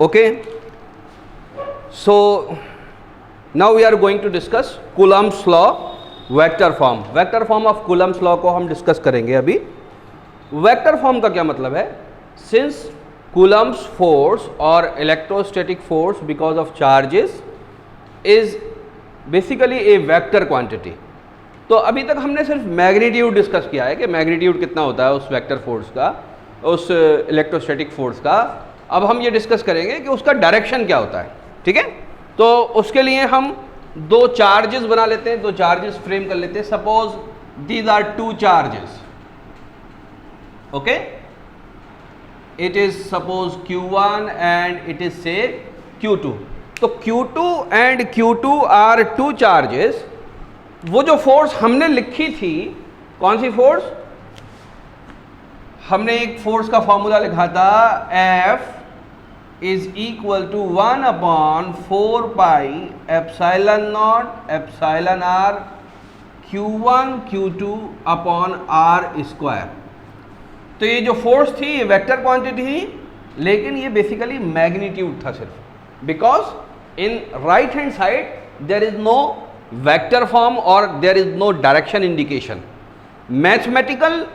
Okay, so now we are going to discuss Coulomb's law, vector form. Vector form of Coulomb's law को हम discuss करेंगे अभी. Vector form का क्या मतलब है? सिंस Coulomb's फोर्स और electrostatic force because of charges is basically A vector quantity. तो अभी तक हमने सिर्फ मैग्नीट्यूड डिस्कस किया है कि मैग्नीट्यूड कितना होता है उस वेक्टर फोर्स का, उस इलेक्ट्रोस्टैटिक फोर्स का. अब हम ये डिस्कस करेंगे कि उसका डायरेक्शन क्या होता है. ठीक है, तो उसके लिए हम दो चार्जेस बना लेते हैं, दो चार्जेस फ्रेम कर लेते हैं. Suppose these are two charges. Okay, it is suppose Q1 and it is say Q2. तो Q2 and Q2 are two charges. वो जो फोर्स हमने लिखी थी, कौन सी फोर्स? हमने एक फोर्स का फॉर्मूला लिखा था, F is equal to 1/4 epsilon not epsilon r Q1 Q2 upon r square. तो ये जो फोर्स थी ये वेक्टर क्वांटिटी थी, लेकिन ये बेसिकली मैग्नीट्यूड था सिर्फ. Because in right hand side there is no vector form और there is no direction indication. Mathematically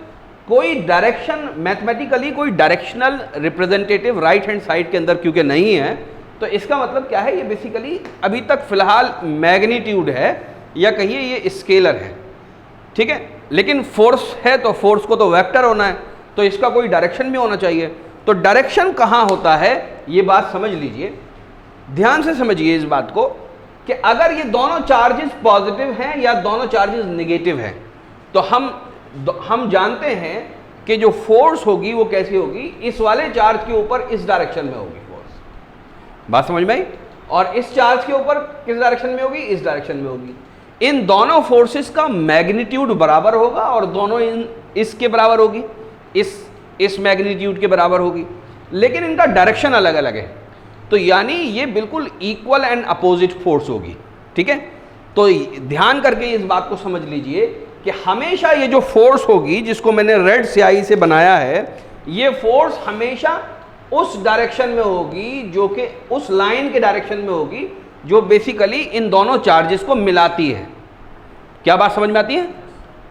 कोई directional representative right hand side के अंदर क्योंकि नहीं है, तो इसका मतलब क्या है? ये बेसिकली अभी तक फिलहाल मैग्नीट्यूड है या कहिए ये स्केलर है. ठीक है, लेकिन फोर्स है तो फोर्स को तो वेक्टर होना है, तो इसका कोई डायरेक्शन भी होना चाहिए. तो डायरेक्शन कहाँ होता है ये बात समझ लीजिए, ध्यान से समझिए इस बात को कि अगर ये दोनों चार्जेस पॉजिटिव हैं या दोनों चार्जेस नेगेटिव हैं, तो हम जानते हैं कि जो फोर्स होगी वो कैसी होगी? इस वाले चार्ज के ऊपर इस डायरेक्शन में होगी फोर्स. बात समझ में आई? और इस चार्ज के ऊपर किस डायरेक्शन में होगी? इस डायरेक्शन में होगी. इन दोनों फोर्सेस का मैग्नीट्यूड बराबर होगा और दोनों इसके बराबर होगी, इस मैग्नीट्यूड के बराबर होगी, लेकिन इनका डायरेक्शन अलग अलग है. तो यानी ये बिल्कुल इक्वल एंड अपोजिट फोर्स होगी. ठीक है, तो ध्यान करके इस बात को समझ लीजिए कि हमेशा ये जो फोर्स होगी जिसको मैंने रेड स्याही से बनाया है, ये फोर्स हमेशा उस डायरेक्शन में होगी जो कि उस लाइन के डायरेक्शन में होगी जो बेसिकली इन दोनों चार्जेस को मिलाती है. क्या बात समझ में आती है?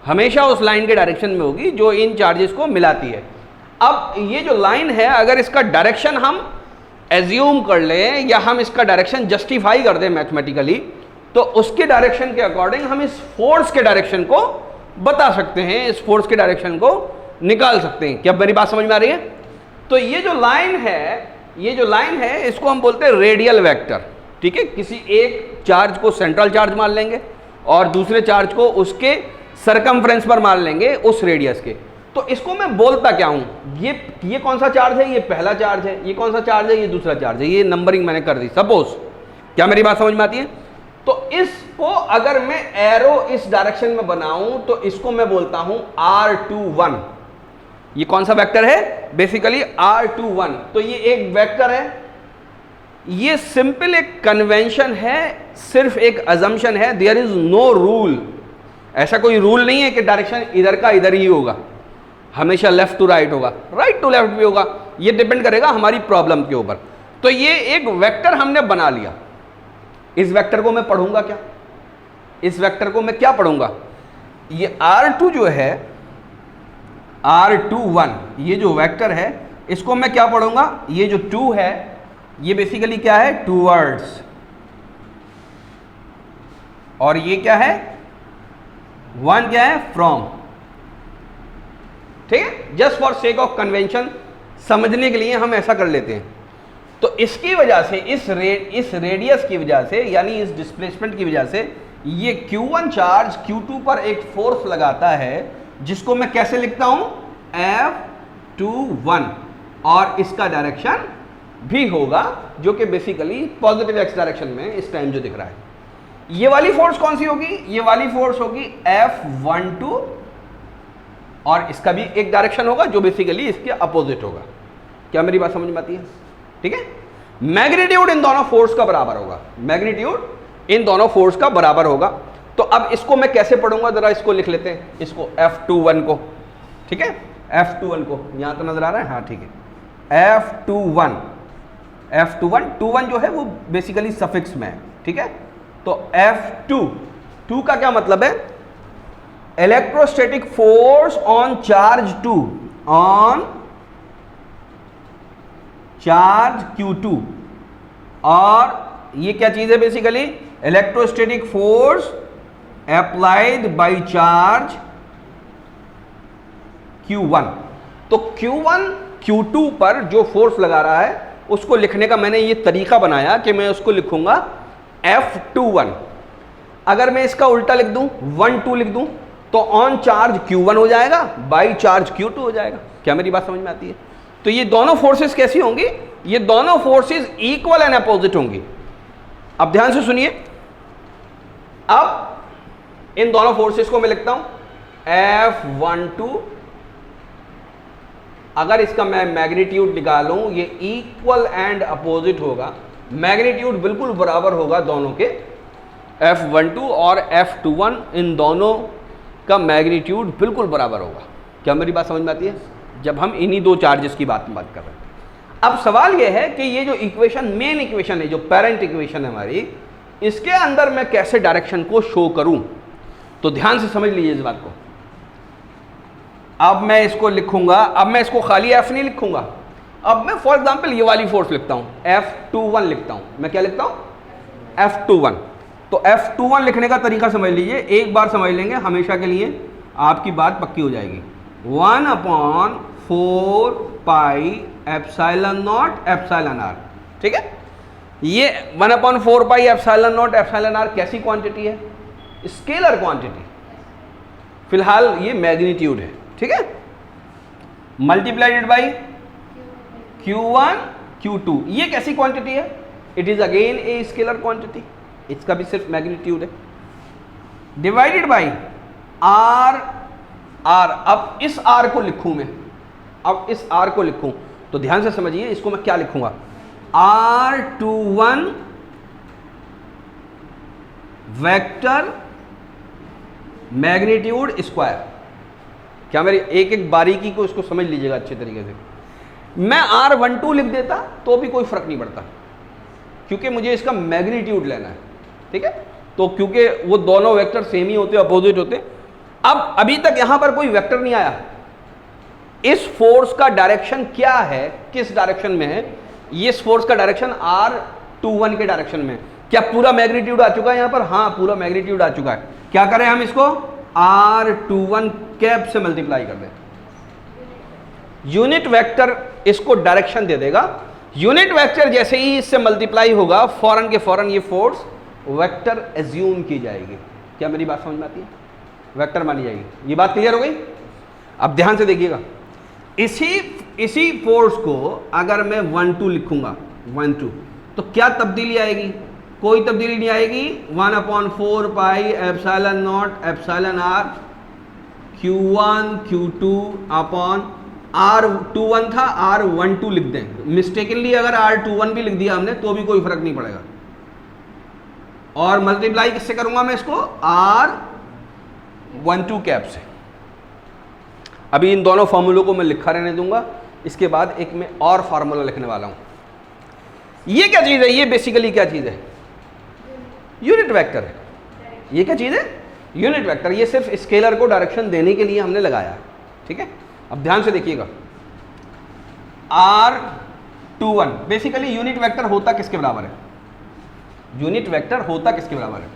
हमेशा उस लाइन के डायरेक्शन में होगी जो इन चार्जेस को मिलाती है. अब ये जो लाइन है, अगर इसका डायरेक्शन हम एज्यूम कर लें या हम इसका डायरेक्शन जस्टिफाई कर दें मैथमेटिकली, तो उसके डायरेक्शन के अकॉर्डिंग हम इस फोर्स के डायरेक्शन को बता सकते हैं, इस फोर्स के डायरेक्शन को निकाल सकते हैं. क्या मेरी बात समझ में आ रही है? तो ये जो लाइन है इसको हम बोलते हैं रेडियल वेक्टर. ठीक है, किसी एक चार्ज को सेंट्रल चार्ज मान लेंगे और दूसरे चार्ज को उसके सरकमफ्रेंस पर मान लेंगे उस रेडियस के. तो इसको मैं बोलता क्या हूं? ये कौन सा चार्ज है? ये पहला चार्ज है. ये कौन सा चार्ज है? ये दूसरा चार्ज है. ये नंबरिंग मैंने कर दी सपोज. क्या मेरी बात समझ में आती है? तो इसको अगर मैं एरो इस डायरेक्शन में बनाऊं तो इसको मैं बोलता हूं R21. ये कौन सा वेक्टर है? Basically R21. तो ये एक वेक्टर है. ये सिंपल एक कन्वेंशन है, सिर्फ एक अजम्पशन है. There is no rule. ऐसा कोई रूल नहीं है कि डायरेक्शन इधर का इधर ही होगा, हमेशा लेफ्ट टू राइट होगा, राइट टू लेफ्ट भी होगा. ये डिपेंड करेगा हमारी प्रॉब्लम के ऊपर. तो ये एक वेक्टर हमने बना लिया. इस वेक्टर को मैं पढ़ूंगा क्या? इस वेक्टर को मैं क्या पढ़ूंगा? ये R2 जो है, R21, ये जो वेक्टर है इसको मैं क्या पढ़ूंगा? ये जो 2 है ये बेसिकली क्या है? टूवर्ड्स. और ये क्या है? 1 क्या है? फ्रॉम. ठीक है, just for sake of convention समझने के लिए हम ऐसा कर लेते हैं. तो इसकी वजह से इस रेडियस की वजह से, यानी इस डिस्प्लेसमेंट की वजह से, ये Q1 चार्ज Q2 पर एक फोर्स लगाता है जिसको मैं कैसे लिखता हूं? F21. और इसका डायरेक्शन भी होगा जो कि बेसिकली पॉजिटिव एक्स डायरेक्शन में इस टाइम जो दिख रहा है. ये वाली फोर्स कौन सी होगी? ये वाली फोर्स होगी F12 और इसका भी एक डायरेक्शन होगा जो बेसिकली इसके अपोजिट होगा. क्या मेरी बात समझ में आती है? ठीक है, मैग्नीट्यूड इन दोनों फोर्स का बराबर होगा. मैग्नीट्यूड इन दोनों फोर्स का बराबर होगा. तो अब इसको मैं कैसे पढ़ूंगा? जरा इसको लिख लेते हैं, इसको F21 को. ठीक है, F21 को यहां तो नजर आ रहा है? हाँ ठीक है. F21 F21, 21 जो है वो बेसिकली सफिक्स में है, ठीक है। तो F2 का क्या मतलब है? Electrostatic force on charge 2 on charge Q2, और ये क्या चीज है basically? Electrostatic force applied by charge Q1। तो Q1 Q2 पर जो फोर्स लगा रहा है उसको लिखने का मैंने ये तरीका बनाया कि मैं उसको लिखूंगा F21। अगर मैं इसका उल्टा लिख दूं, 1-2 लिख दूं, तो ऑन चार्ज Q1 हो जाएगा, बाई चार्ज Q2 हो जाएगा। क्या मेरी बात समझ में आती है? तो ये दोनों फोर्सेस कैसी होंगी? ये दोनों फोर्सेस इक्वल एंड अपोजिट होंगी। अब ध्यान से सुनिए, अब इन दोनों फोर्सेस को मैं लिखता हूं F12। अगर इसका मैं मैग्नीट्यूड निकालूं, ये इक्वल एंड अपोजिट होगा, मैग्नीट्यूड बिल्कुल बराबर होगा दोनों के, F12 और F21 इन दोनों का मैग्नीट्यूड बिल्कुल बराबर होगा। क्या मेरी बात समझ में आती है? जब हम इन्हीं दो चार्जेस की बात कर रहे हैं। अब सवाल यह है कि ये जो इक्वेशन, मेन इक्वेशन है, जो पेरेंट इक्वेशन है हमारी, इसके अंदर मैं कैसे डायरेक्शन को शो करूं? तो ध्यान से समझ लीजिए इस बात को। अब मैं इसको लिखूंगा, अब मैं इसको खाली F नहीं लिखूंगा, अब मैं फॉर एग्जांपल ये वाली फोर्स लिखता हूं, F21 लिखता हूं। मैं क्या लिखता हूं? F21। तो F21 लिखने का तरीका समझ लीजिए, एक बार समझ लेंगे हमेशा के लिए आपकी बात पक्की हो जाएगी। 1/4 pi epsilon not epsilon R, ठीक है। ये 1/4 pi epsilon not epsilon R कैसी क्वांटिटी है? Scalar quantity. फिलहाल ये मैग्नीट्यूड है, ठीक है। मल्टीप्लाइडेड बाई Q1 Q2, ये कैसी क्वांटिटी है? It is again a scalar quantity, इसका भी सिर्फ मैग्नीट्यूड है। Divided by R। अब इस R को लिखूं मैं, अब इस R को लिखूं तो ध्यान से समझिए, इसको मैं क्या लिखूंगा? R21 vector magnitude square. क्या मेरी एक एक बारीकी को इसको समझ लीजिएगा अच्छे तरीके से। मैं R12 लिख देता तो भी कोई फर्क नहीं पड़ता, क्योंकि मुझे इसका मैग्नीट्यूड लेना है, ठीक है। तो क्योंकि वो दोनों वेक्टर सेम ही होते, अपोजिट होते। अब अभी तक यहां पर कोई वेक्टर नहीं आया, इस फोर्स का डायरेक्शन क्या है, किस डायरेक्शन में है? ये इस फोर्स का डायरेक्शन R21 के डायरेक्शन में। क्या पूरा मैग्नीट्यूड आ चुका है यहां पर? हाँ, पूरा मैग्नीट्यूड आ चुका है। क्या करें हम इसको? R21 कैप से मल्टीप्लाई कर दें। यूनिट वेक्टर इसको डायरेक्शन दे देगा। यूनिट वेक्टर जैसे ही इससे मल्टीप्लाई होगा, फौरन के फौरन ये फोर्स वेक्टर एज्यूम की जाएगी। क्या मेरी बात समझ में आती है? वेक्टर मानी जाएगी। ये बात क्लियर हो गई? अब ध्यान से देखिएगा, इसी फोर्स को अगर मैं 1-2 लिखूंगा, 1-2, तो क्या तब्दीली आएगी? कोई तब्दीली नहीं आएगी। 1/4 pi epsilon not epsilon R Q1 Q2 upon R21 था, R12 लिख दें। मिस्टेकनली अगर R21 भी लिख दिया हमने तो भी कोई फर्क नहीं पड़ेगा। और मल्टीप्लाई किससे करूंगा मैं इसको? R12 कैप से। अभी इन दोनों फॉर्मूलों को मैं लिखा रहने दूंगा, इसके बाद एक मैं और फार्मूला लिखने वाला हूं। ये क्या चीज है? ये बेसिकली क्या चीज है? यूनिट वेक्टर है। ये क्या चीज है? Unit vector. ये सिर्फ स्केलर को डायरेक्शन देने के लिए हमने लगाया है, ठीक है। अब ध्यान से देखिएगा, R21 बेसिकली यूनिट वेक्टर होता किसके बराबर है? यूनिट वेक्टर होता किसके बराबर है?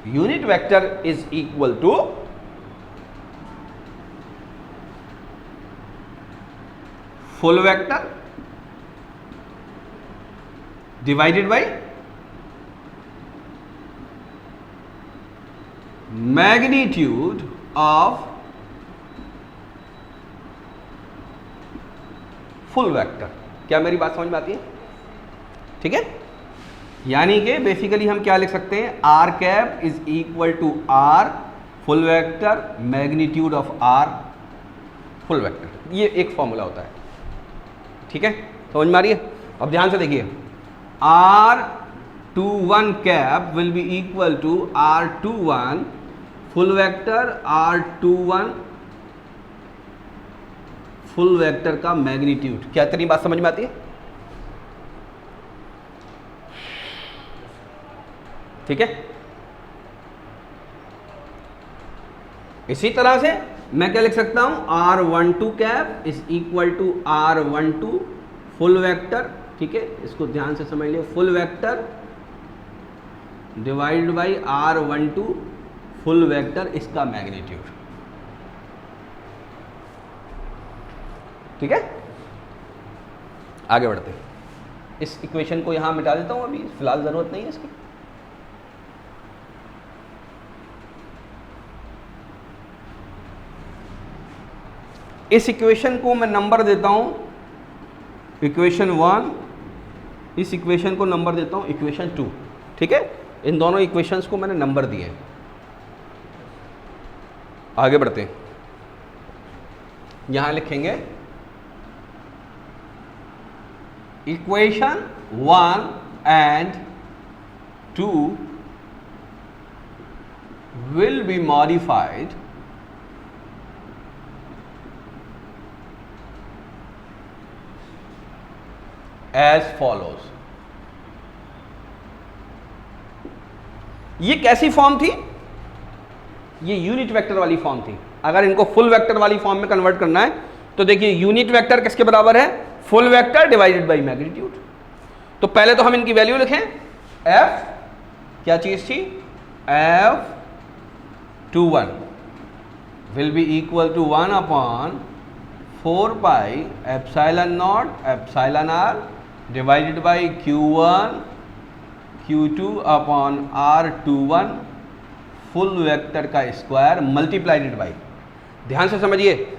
Unit vector is equal to full vector divided by magnitude of full vector. क्या मेरी बात समझ में आती है? ठीक है। यानी कि बेसिकली हम क्या लिख सकते हैं? R cap is equal to R full vector magnitude of R full vector. ये एक फॉर्मूला होता है, ठीक है। समझ में आ रही है? अब ध्यान से देखिए, R21 cap will be equal to R21 full vector R21 full vector का मैग्नीट्यूड। क्या तेरी बात समझ में आती है? ठीक है। इसी तरह से मैं क्या लिख सकता हूं, R12 cap is equal to R12 full vector. ठीक है, इसको ध्यान से समझ लियो, full vector divide by R12 full vector, इसका मैग्नीट्यूड। ठीक है, आगे बढ़ते हैं। इस इक्वेशन को यहां मिटा देता हूं, अभी फिलहाल जरूरत नहीं है इसकी। इस इक्वेशन को मैं नंबर देता हूं इक्वेशन 1, इस इक्वेशन को नंबर देता हूं इक्वेशन 2। ठीक है, इन दोनों इक्वेशंस को मैंने नंबर दिए हैं। आगे बढ़ते हैं, यहां लिखेंगे equation 1 and 2 will be modified as follows। ये कैसी फॉर्म थी? ये यूनिट वेक्टर वाली फॉर्म थी। अगर इनको फुल वेक्टर वाली फॉर्म में कन्वर्ट करना है तो देखिए यूनिट वेक्टर किसके बराबर है? Full vector divided by magnitude. तो पहले तो हम इनकी वैल्यू लिखें, f क्या चीज थी? F21 will be equal to 1 upon 4 pi epsilon not epsilon r divided by Q1 Q2 upon R21 full vector का स्क्वायर मल्टीप्लाइडेड बाई, ध्यान से समझिए,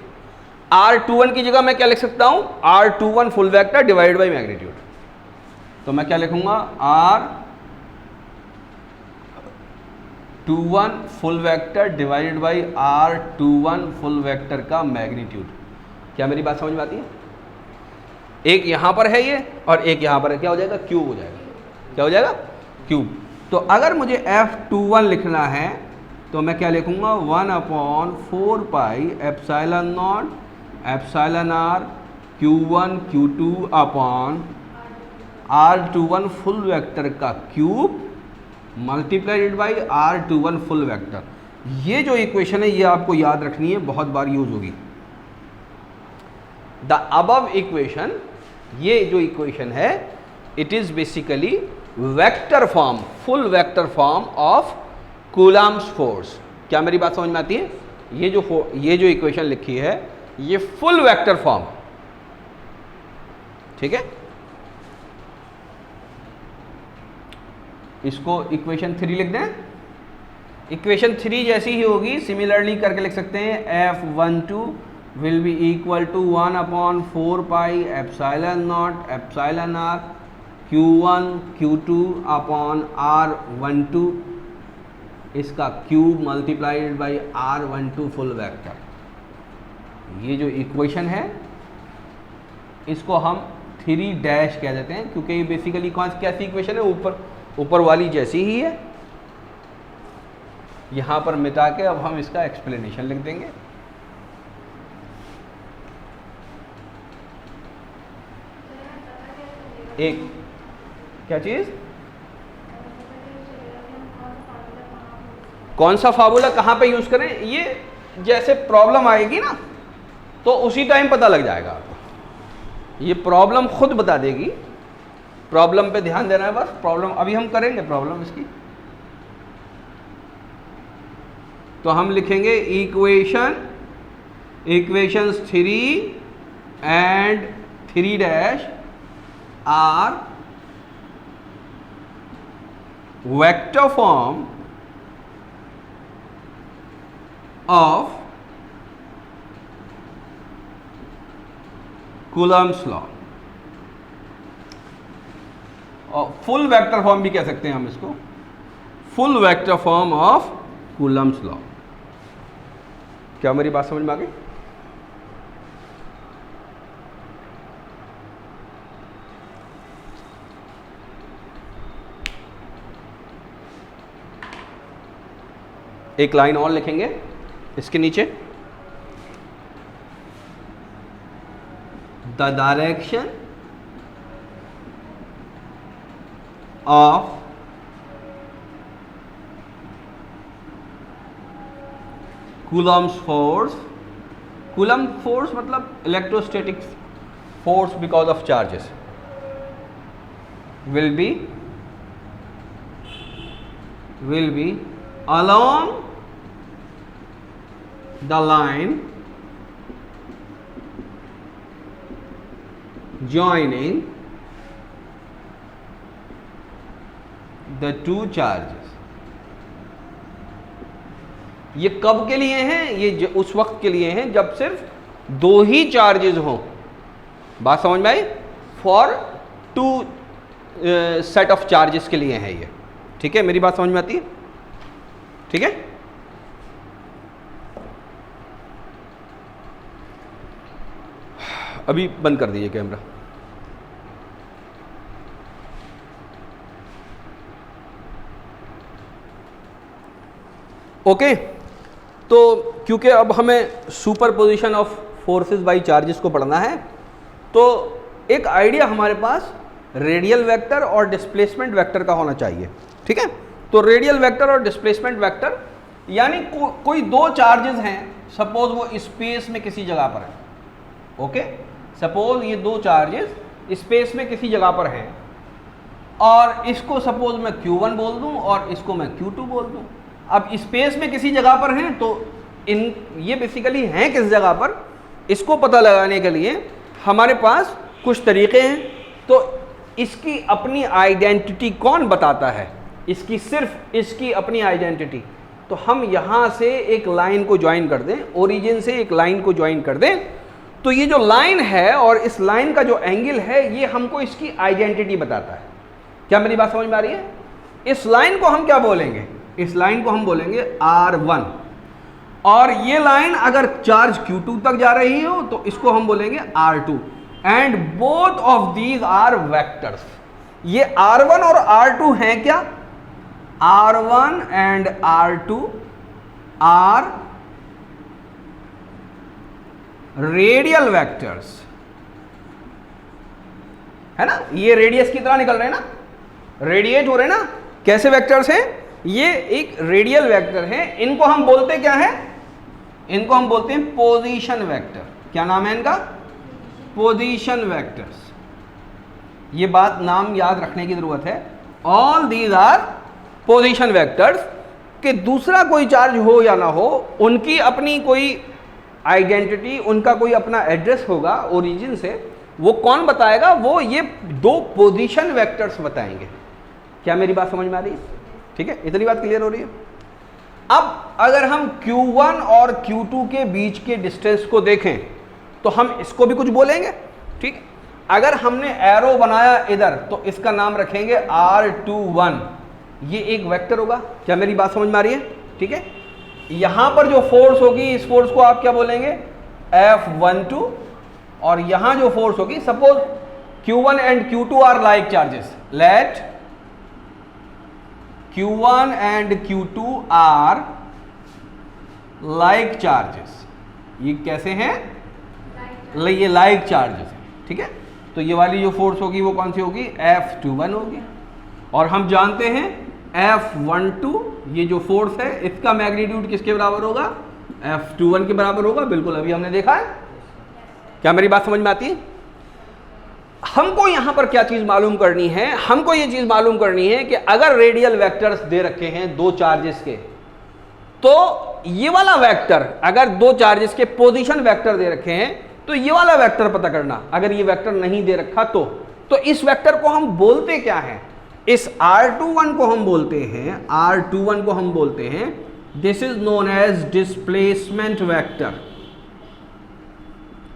R21 की जगह मैं क्या लिख सकता हूं? R21 full vector divided by magnitude. तो मैं क्या लिखूंगा? R21 full vector divided by R21 full vector का मैग्नीट्यूड। क्या मेरी बात समझ में आती है? एक यहां पर है ये और एक यहां पर है, क्या हो जाएगा? क्यूब हो जाएगा। क्या हो जाएगा? क्यूब। तो अगर मुझे F21 लिखना है तो मैं क्या लिखूंगा? 1 upon 4 pi epsilon not epsilon r Q1 Q2 upon R21 full vector का cube multiplied by R21 full vector. ये जो इक्वेशन है ये आपको याद रखनी है, बहुत बार यूज होगी। द अबव इक्वेशन, ये जो इक्वेशन है it is basically vector form, full vector form of Coulomb's force. क्या मेरी बात समझ में आती है? ये जो इक्वेशन लिखी है ये फुल वेक्टर फॉर्म। ठीक है, इसको इक्वेशन 3 लिख दें। इक्वेशन 3 जैसी ही होगी सिमिलरली करके लिख सकते हैं, F12 will be equal to 1 upon 4 pi epsilon not epsilon r Q1 Q2 upon R12 इसका cube multiplied by R12 full vector. ये जो इक्वेशन है इसको हम 3 डैश कह देते हैं, क्योंकि ये बेसिकली कैसी इक्वेशन है? ऊपर वाली जैसी ही है। यहां पर मिटा के अब हम इसका एक्सप्लेनेशन लिख देंगे। एक क्या चीज? कौन सा फार्मूला कहां पे यूज करें? ये जैसे प्रॉब्लम आएगी ना तो उसी टाइम पता लग जाएगा आपको। ये प्रॉब्लम खुद बता देगी, प्रॉब्लम पे ध्यान देना है बस। प्रॉब्लम अभी हम करेंगे, प्रॉब्लम इसकी। तो हम लिखेंगे equations 3 and 3 dash R vector form of Coulomb's law. और फुल वेक्टर फॉर्म भी कह सकते हैं हम इसको, full vector form of Coulomb's law. क्या मेरी बात समझ में आ गई? एक लाइन और लिखेंगे इसके नीचे, the direction of Coulomb's force. Coulomb force मतलब electrostatic force because of charges will be along the line joining the two charges. ये कब के लिए हैं? ये उस वक्त के लिए हैं जब सिर्फ दो ही चार्जेस हों। बात समझ में आई? For two set of charges के लिए है ये। ठीक है, मेरी बात समझ में आती है? ठीक है, अभी बंद कर दीजिए कैमरा। ओके, तो क्योंकि अब हमें superposition of forces by charges को पढ़ना है, तो एक आइडिया हमारे पास रेडियल वेक्टर और डिस्प्लेसमेंट वेक्टर का होना चाहिए। ठीक है, तो रेडियल वेक्टर और डिस्प्लेसमेंट वेक्टर यानी कोई दो चार्जेस हैं, सपोज वो स्पेस में किसी जगह पर है। ओके, सपोज ये दो चार्जेस स्पेस में किसी जगह पर हैं और इसको सपोज मैं Q1 बोल दूं और इसको मैं Q2 बोल दूं। अब स्पेस में किसी जगह पर हैं तो ये बेसिकली हैं किस जगह पर, इसको पता लगाने के लिए हमारे पास कुछ तरीके हैं। तो इसकी अपनी आइडेंटिटी कौन बताता है? इसकी सिर्फ इसकी अपनी आइडेंटिटी। तो हम यहाँ से एक लाइन को ज्वाइन कर दें, ओरिजिन से एक लाइन को ज्वाइन कर दें, तो ये जो लाइन है और इस लाइन का जो एंगल है ये हमको इसकी आइडेंटिटी बताता है। क्या मेरी बात समझ में आ रही है? इस लाइन को हम क्या बोलेंगे? इस लाइन को हम बोलेंगे R1, और ये लाइन अगर चार्ज Q2 तक जा रही हो तो इसको हम बोलेंगे R2, and both of these are vectors. ये R1 और R2 हैं क्या? R1 and R2 are radial vectors, है ना? ये रेडियस की तरह निकल रहे हैं ना, रेडिएट हो रहे हैं ना। कैसे वेक्टर्स हैं? ये एक रेडियल वेक्टर है। इनको हम बोलते क्या है? इनको हम बोलते हैं पोजीशन वेक्टर। क्या नाम है इनका? Position vectors. ये बात नाम याद रखने की जरूरत है। All these are position vectors, कि दूसरा कोई चार्ज हो या ना हो, उनकी अपनी कोई आइडेंटिटी, उनका कोई अपना एड्रेस होगा ओरिजिन से। वो कौन बताएगा? वो ये दो पोजीशन वेक्टर्स बताएंगे। क्या मेरी बात समझ में आ रही है? ठीक है, इतनी बात क्लियर हो रही है? अब अगर हम Q1 और Q2 के बीच के डिस्टेंस को देखें तो हम इसको भी कुछ बोलेंगे। ठीक, अगर हमने एरो बनाया इधर तो इसका नाम रखेंगे R21, ये एक वेक्टर होगा। क्या मेरी बात समझ में आ रही है? ठीक है, यहां पर जो फोर्स होगी, इस फोर्स को आप क्या बोलेंगे? F12, और यहां जो फोर्स होगी, suppose Q1 and Q2 are like charges, let Q1 and Q2 are like charges. ये कैसे हैं? ये लाइक चार्जेस हैं। ठीक है, तो ये वाली जो फोर्स होगी वो कौन सी होगी? F21 होगी। और हम जानते हैं F12, ये जो फोर्स है इसका मैग्नीट्यूड किसके बराबर होगा? F21 के बराबर होगा। बिल्कुल, अभी हमने देखा है। क्या मेरी बात समझ में आती है? हमको यहां पर क्या चीज मालूम करनी है? हमको ये चीज मालूम करनी है कि अगर रेडियल वेक्टर्स दे रखे हैं दो चार्जेस के, तो ये वाला वेक्टर, अगर दो चार्जेस के पोजीशन वेक्टर दे रखे हैं तो ये वाला वेक्टर पता करना। अगर ये वेक्टर नहीं दे रखा तो इस वेक्टर को हम बोलते क्या है? इस R21 को हम बोलते हैं, R21 को हम बोलते हैं, this is known as displacement vector.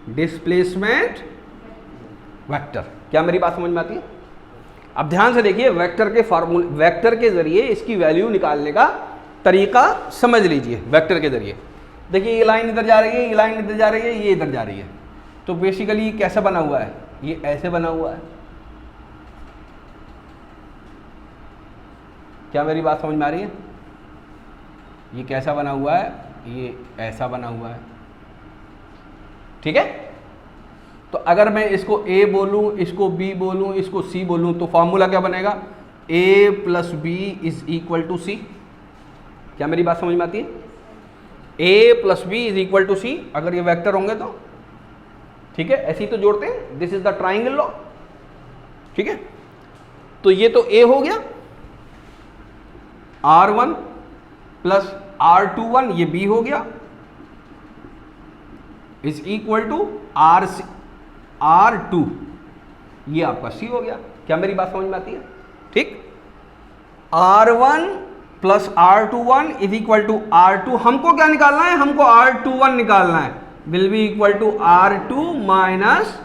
Displacement vector. क्या मेरी बात समझ में आती है? अब ध्यान से देखिए, वेक्टर के फार्मूले, वेक्टर के जरिए इसकी वैल्यू निकालने का तरीका समझ लीजिए। वेक्टर के जरिए देखिए, ये लाइन इधर जा रही है, ये लाइन इधर जा रही है, ये इधर जा रही है, तो बेसिकली ये कैसा बना हुआ है? ये ऐसे बना हुआ है। क्या मेरी बात समझ में आ रही है? ये कैसा बना हुआ है? ये ऐसा बना हुआ है। ठीक है, तो अगर मैं इसको A बोलूँ, इसको B बोलूँ, इसको C बोलूँ, तो फॉर्मूला क्या बनेगा? A plus B is equal to C. क्या मेरी बात समझ में आती है? A plus B is equal to C, अगर ये वेक्टर होंगे तो ठीक है, ऐसे ही तो जोड़ते हैं, this is the triangle law. ठीक है, तो ये तो A हो गया, R1 प्लस R21 ये B हो गया, इज इक्वल टू R2 ये आपका C हो गया। क्या मेरी बात समझ में आती है? ठीक, R1 plus R21 is equal to R2, हमको क्या निकालना है? हमको R21 निकालना है, will be equal to R2 minus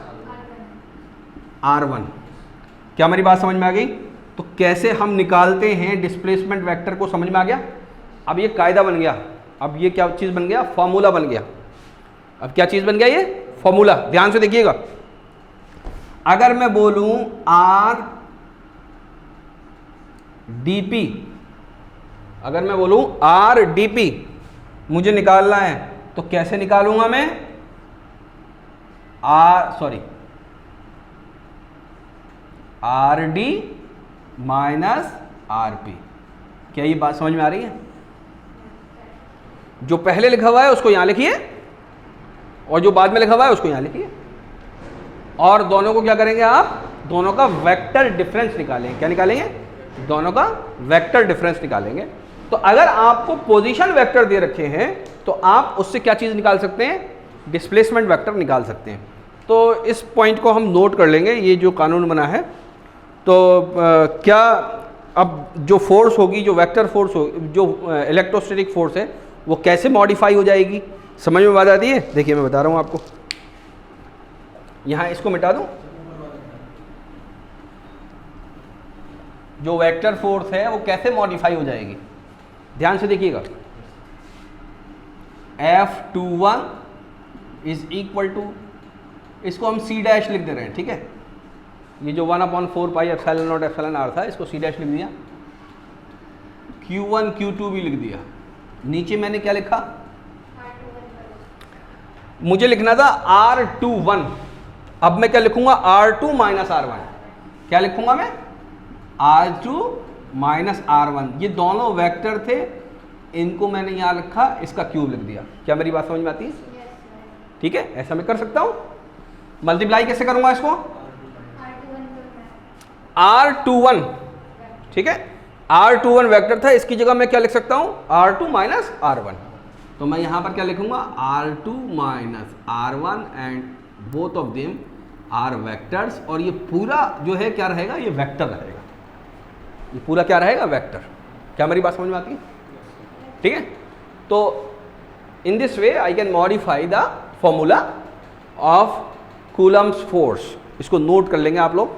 R1। क्या मेरी बात समझ में आ गई? तो कैसे हम निकालते हैं डिस्प्लेसमेंट वेक्टर को, समझ में आ गया? अब ये कायदा बन गया, अब ये क्या चीज बन गया? फॉर्मूला बन गया। अब क्या चीज बन गया? ये फॉर्मूला। ध्यान से देखिएगा, अगर मैं बोलूं आर डीपी, अगर मैं बोलूं आर डीपी मुझे निकालना है, तो कैसे निकालूंगा मैं? R D minus R P. क्या ये बात समझ में आ रही है? जो पहले लिखा हुआ है उसको यहां लिखिए, और जो बाद में लिखा हुआ है उसको यहां लिखिए, और दोनों को क्या करेंगे आप? दोनों का वेक्टर डिफरेंस निकालेंगे। क्या निकालेंगे? दोनों का वेक्टर डिफरेंस निकालेंगे। तो अगर आपको पोजीशन वेक्टर दे रखे हैं तो आप उससे क्या चीज़ निकाल सकते हैं? डिस्प्लेसमेंट वेक्टर निकाल सकते हैं। तो इस पॉइंट को हम नोट कर लेंगे, ये जो कानून बना है। तो क्या अब जो फोर्स होगी, जो वेक्टर फोर्स होगी, जो इलेक्ट्रोस्टैटिक फोर्स है, वो कैसे मॉडिफाई हो जाएगी? समझ में बात आती है? देखिए मैं बता रहा हूँ आपको, यहाँ इसको मिटा दूँ। जो वेक्टर फोर्स है वो कैसे मॉडिफाई हो जाएगी? ध्यान से देखिएगा, F21 इज इक्वल टू, इसको हम C डैश लिख दे रहे हैं। ठीक है, ये जो 1/4 pi epsilon not epsilon R था, इसको C डैश लिख दिया, Q1 Q2 भी लिख दिया। नीचे मैंने क्या लिखा? मुझे लिखना था R21, अब मैं क्या लिखूंगा? R2 minus R1। क्या लिखूंगा मैं? R2 minus R1। ये दोनों वेक्टर थे, इनको मैंने यहां लिखा, इसका क्यूब लिख दिया। क्या मेरी बात समझ में आती है? ठीक है, ऐसा मैं कर सकता हूं। मल्टीप्लाई कैसे करूंगा इसको? R21, ठीक है, R21 वेक्टर था, इसकी जगह मैं क्या लिख सकता हूं? R2 minus R1। तो मैं यहां पर क्या लिखूंगा? R2 minus R1 and both of them are vectors. और ये पूरा जो है क्या रहेगा? ये वेक्टर रहेगा। ये पूरा क्या रहेगा? वेक्टर। क्या मेरी बात समझ में आती है? ठीक है, तो in this way I can modify the formula of Coulomb's force. इसको नोट कर लेंगे आप लोग।